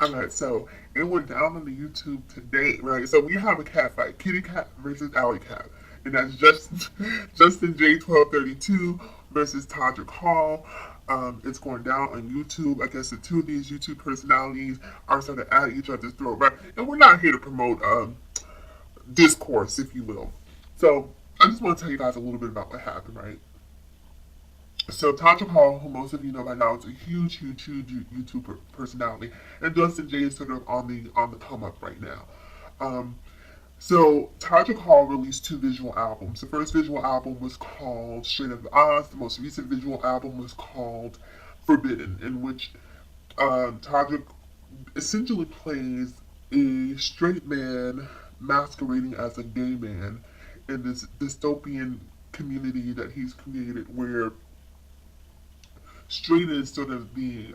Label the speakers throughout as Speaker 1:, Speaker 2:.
Speaker 1: Alright, so it went down on the YouTube today, right? So we have a cat fight, kitty cat versus alley cat. And that's Justin J1232 versus Todrick Hall. It's going down on YouTube. I guess the two of these YouTube personalities are sort of at each other's throat, right? And we're not here to promote discourse, if you will. So I just want to tell you guys a little bit about what happened, right? So Todrick Hall, who most of you know by now, is a huge YouTube personality, and Justin Jay is sort of on the come up right now. Um, so Todrick Hall released two visual albums. The first visual album was called Straight Up Oz. The most recent visual album was called Forbidden, in which Todrick essentially plays a straight man masquerading as a gay man in this dystopian community that he's created where straight is sort of the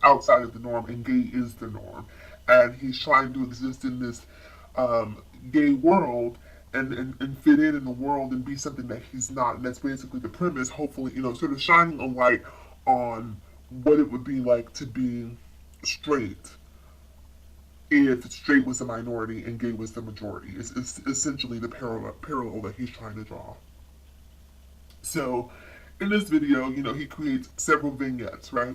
Speaker 1: outside of the norm and gay is the norm. And he's trying to exist in this gay world and fit in the world and be something that he's not. And that's basically the premise, hopefully, sort of shining a light on what it would be like to be straight if straight was the minority and gay was the majority. It's essentially the parallel that he's trying to draw. So, in this video, he creates several vignettes, right?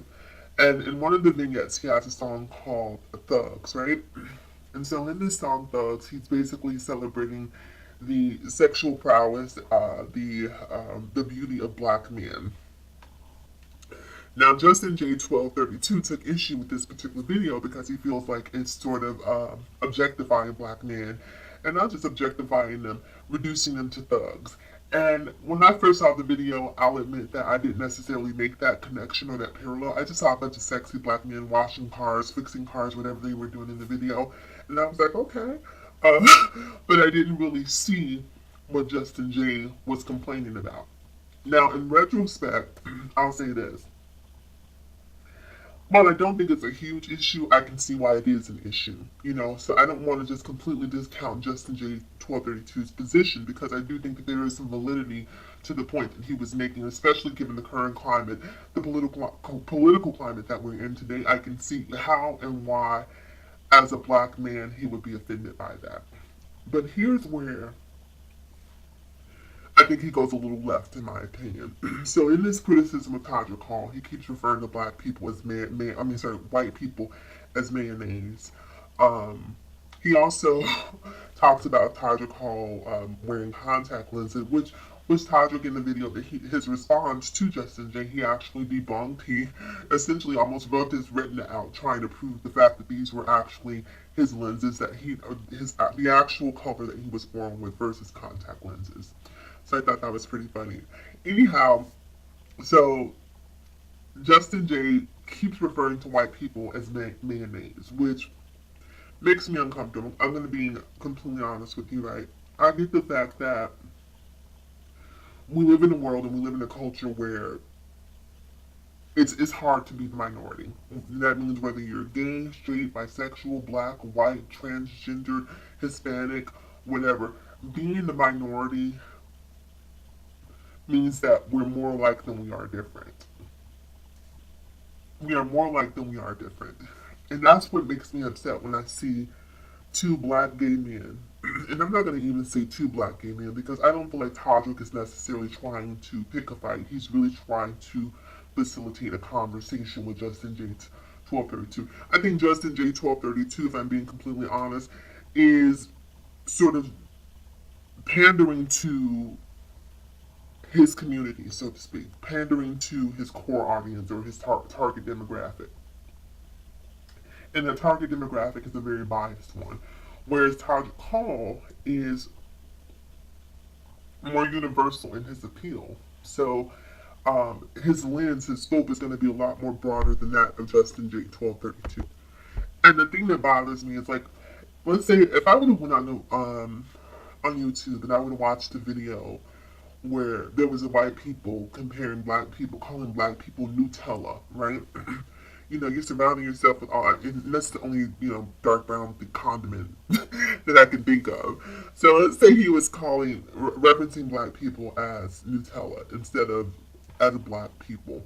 Speaker 1: And in one of the vignettes, he has a song called Thugs, right? And so in this song, Thugs, he's basically celebrating the sexual prowess, the beauty of black men. Now, Justin J1232 took issue with this particular video because he feels like it's sort of objectifying black men, and not just objectifying them, reducing them to thugs. And when I first saw the video, I'll admit that I didn't necessarily make that connection or that parallel. I just saw a bunch of sexy black men washing cars, fixing cars, whatever they were doing in the video, and I was like, okay. Uh, but I didn't really see what Justin J was complaining about. Now, in retrospect, I'll say this. While I don't think it's a huge issue, I can see why it is an issue. So I don't want to just completely discount Justin J 1232's position because I do think that there is some validity to the point that he was making, especially given the current climate, the political climate that we're in today. I can see how and why, as a black man, he would be offended by that. But here's where I think he goes a little left, in my opinion. So in this criticism of Todrick Hall, he keeps referring to black people as white people as mayonnaise. He also talks about Todrick Hall wearing contact lenses, which was Todrick in the video that his response to Justin J, he actually debunked. He essentially almost wrote his retina out trying to prove the fact that these were actually his lenses, that the actual color that he was born with versus contact lenses. So I thought that was pretty funny. Anyhow, so Justin J keeps referring to white people as mayonnaise, which makes me uncomfortable. I'm going to be completely honest with you, right? I get the fact that we live in a world and we live in a culture where it's hard to be the minority. That means whether you're gay, straight, bisexual, black, white, transgender, Hispanic, whatever. Being the minority means that we're more alike than we are different. We are more alike than we are different. And that's what makes me upset when I see two black gay men. And I'm not going to even say two black gay men because I don't feel like Todrick is necessarily trying to pick a fight. He's really trying to facilitate a conversation with Justin J 1232. I think Justin J 1232, if I'm being completely honest, is sort of pandering to his community, so to speak, pandering to his core audience or his target demographic. And the target demographic is a very biased one. Whereas Todrick Hall is more universal in his appeal. So his lens, his scope is going to be a lot more broader than that of Justin J 1232. And the thing that bothers me is like, let's say if I would have went on YouTube and I would have watched a video where there was a white people comparing black people, calling black people Nutella, right? You're surrounding yourself with all, and that's the only, dark brown condiment that I can think of. So let's say he was referencing black people as Nutella instead of as black people.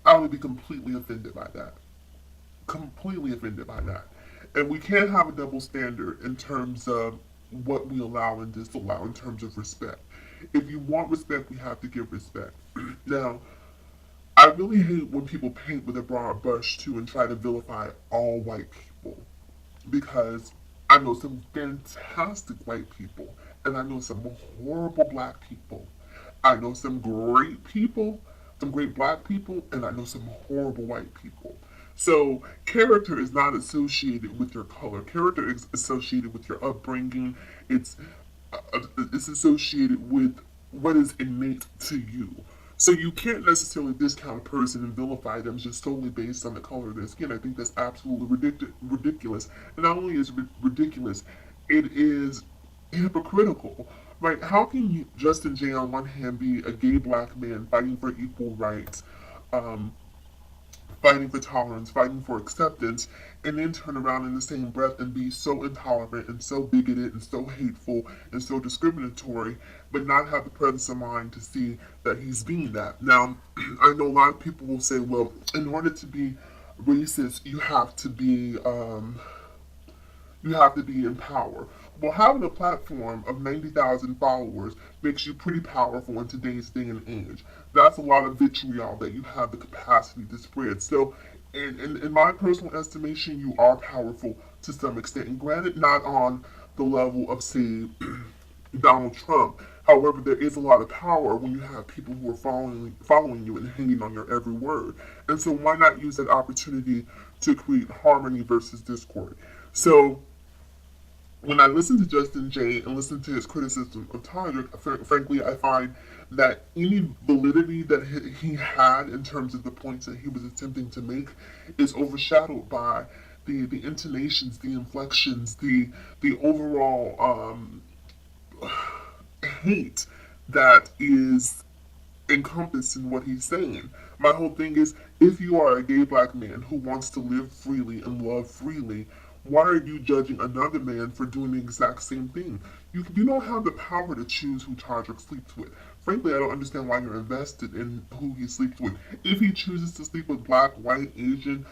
Speaker 1: I would be completely offended by that. completely offended by that. And we can't have a double standard in terms of what we allow and disallow in terms of respect. If you want respect, we have to give respect. Now, I really hate when people paint with a broad brush too and try to vilify all white people because I know some fantastic white people and I know some horrible black people. I know some great people, some great black people, and I know some horrible white people. So, character is not associated with your color. Character is associated with your upbringing. It's it's associated with what is innate to you. So you can't necessarily discount a person and vilify them just solely based on the color of their skin. I think that's absolutely ridiculous. And not only is it ridiculous, it is hypocritical. Right? How can Justin Jay on one hand be a gay black man fighting for equal rights, um, fighting for tolerance, fighting for acceptance, and then turn around in the same breath and be so intolerant and so bigoted and so hateful and so discriminatory, but not have the presence of mind to see that he's being that. Now, I know a lot of people will say, well, in order to be racist, you have to be in power. Well, having a platform of 90,000 followers makes you pretty powerful in today's day and age. That's a lot of vitriol that you have the capacity to spread. So, in my personal estimation, you are powerful to some extent. And granted, not on the level of, say, Donald Trump. However, there is a lot of power when you have people who are following you and hanging on your every word. And so, why not use that opportunity to create harmony versus discord? So, when I listen to Justin Jay and listen to his criticism of Todrick, frankly, I find that any validity that he had in terms of the points that he was attempting to make is overshadowed by the intonations, the inflections, the overall hate that is encompassed in what he's saying. My whole thing is, if you are a gay black man who wants to live freely and love freely, why are you judging another man for doing the exact same thing? You don't have the power to choose who Todrick sleeps with. Frankly, I don't understand why you're invested in who he sleeps with. If he chooses to sleep with black, white, Asian,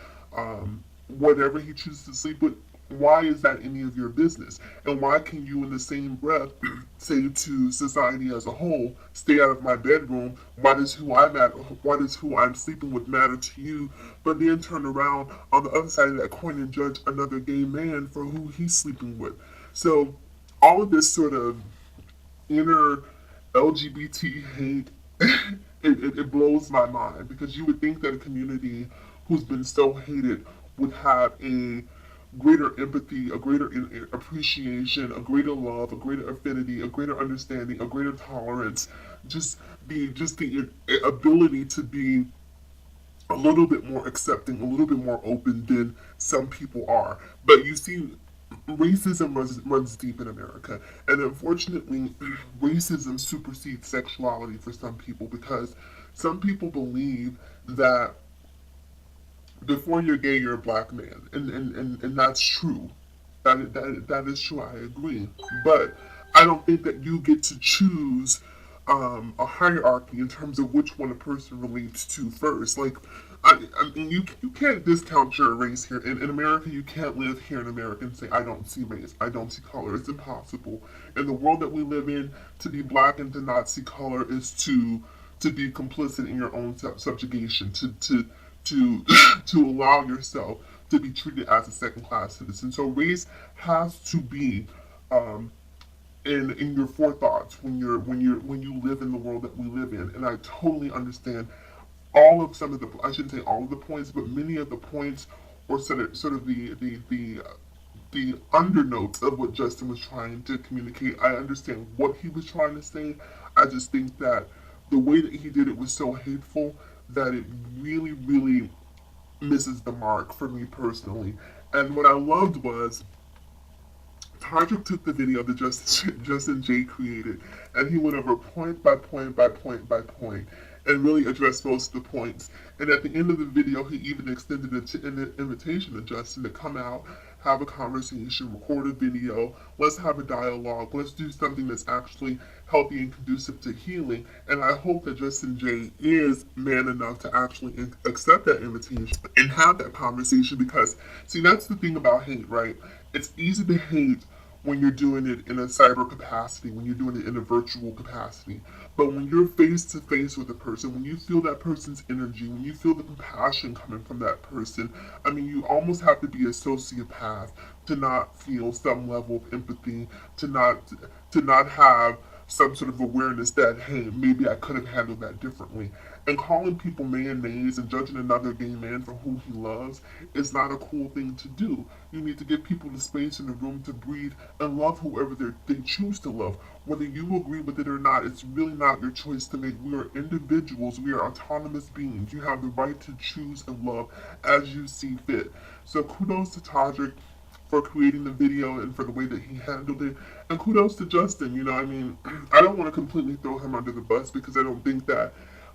Speaker 1: whatever he chooses to sleep with, why is that any of your business? And why can you, in the same breath, say to society as a whole, stay out of my bedroom? Why does who I'm sleeping with matter to you? But then turn around on the other side of that coin and judge another gay man for who he's sleeping with. So all of this sort of inner LGBT hate, it blows my mind because you would think that a community who's been so hated would have a greater empathy, a greater appreciation, a greater love, a greater affinity, a greater understanding, a greater tolerance, just the ability to be a little bit more accepting, a little bit more open than some people are. But you see, racism runs deep in America, and unfortunately, racism supersedes sexuality for some people because some people believe that before you're gay, you're a black man, and that's true. That is true. I agree, but I don't think that you get to choose a hierarchy in terms of which one a person relates to first. Like, I mean, you can't discount your race here. In America, you can't live here in America and say, I don't see race, I don't see color. It's impossible. In the world that we live in, to be black and to not see color is to be complicit in your own subjugation, to to allow yourself to be treated as a second class citizen. So race has to be um, in your forethoughts when you live in the world that we live in. And I totally understand all of some of the, I shouldn't say all of the points, but many of the points or sort of the undernotes of what Justin was trying to communicate. I understand what he was trying to say. I just think that the way that he did it was so hateful that it really, really misses the mark for me personally. And what I loved was Todrick took the video that Justin Jay created, and he went over point by point by point by point. and really addressed most of the points. And at the end of the video, he even extended an invitation to Justin to come out, have a conversation, record a video, let's have a dialogue, let's do something that's actually healthy and conducive to healing. And I hope that Justin J is man enough to actually accept that invitation and have that conversation because, see, that's the thing about hate, right? It's easy to hate when you're doing it in a cyber capacity, when you're doing it in a virtual capacity. But when you're face to face with a person, when you feel that person's energy, when you feel the compassion coming from that person, I mean, you almost have to be a sociopath to not feel some level of empathy, to not to not have some sort of awareness that, hey, maybe I could have handled that differently. And calling people mayonnaise and judging another gay man for who he loves is not a cool thing to do. You need to give people the space in the room to breathe and love whoever they choose to love. Whether you agree with it or not, it's really not your choice to make. We are individuals. We are autonomous beings. You have the right to choose and love as you see fit. So kudos to Todrick for creating the video and for the way that he handled it. And kudos to Justin. You know, I mean, I don't want to completely throw him under the bus because I don't think that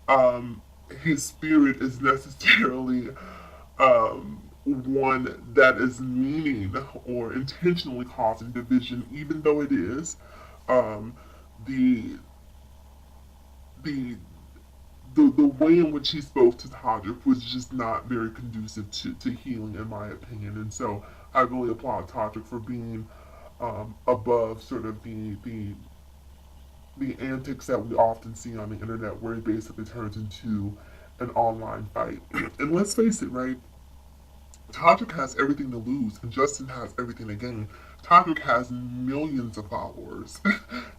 Speaker 1: um, his spirit is necessarily one that is meaning or intentionally causing division, even though it is. Um, the the the way in which he spoke to Todrick was just not very conducive to healing, in my opinion. And so I really applaud Todrick for being above sort of the antics that we often see on the internet, where it basically turns into an online fight. And let's face it, right? Todrick has everything to lose, and Justin has everything to gain. Todrick has millions of followers.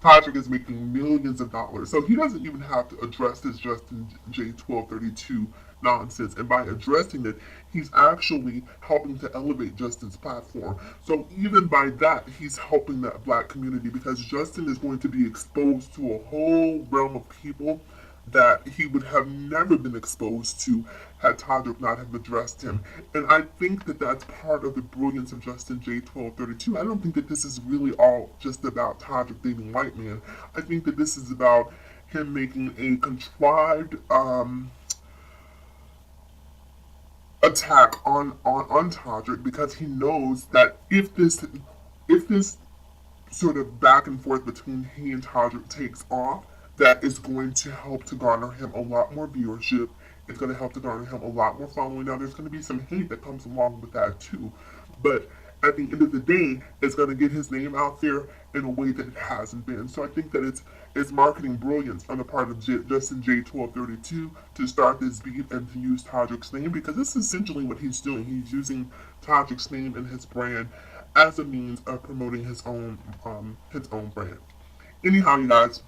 Speaker 1: Todrick is making millions of dollars, so he doesn't even have to address this Justin J1232 nonsense. And by addressing it, he's actually helping to elevate Justin's platform. So even by that, he's helping that black community because Justin is going to be exposed to a whole realm of people that he would have never been exposed to had Todrick not have addressed him. And I think that that's part of the brilliance of Justin J1232. I don't think that this is really all just about Todrick dating white man. I think that this is about him making a contrived attack on Todrick because he knows that if this sort of back and forth between he and Todrick takes off, that is going to help to garner him a lot more viewership. It's going to help to garner him a lot more following. Now, there's going to be some hate that comes along with that too, but at the end of the day, it's going to get his name out there in a way that it hasn't been. So I think that it's marketing brilliance on the part of Justin J1232 to start this beat and to use Todrick's name because this is essentially what he's doing. He's using Todrick's name and his brand as a means of promoting his own brand. Anyhow, you guys,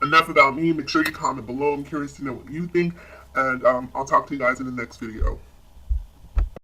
Speaker 1: enough about me. Make sure you comment below. I'm curious to know what you think, and I'll talk to you guys in the next video.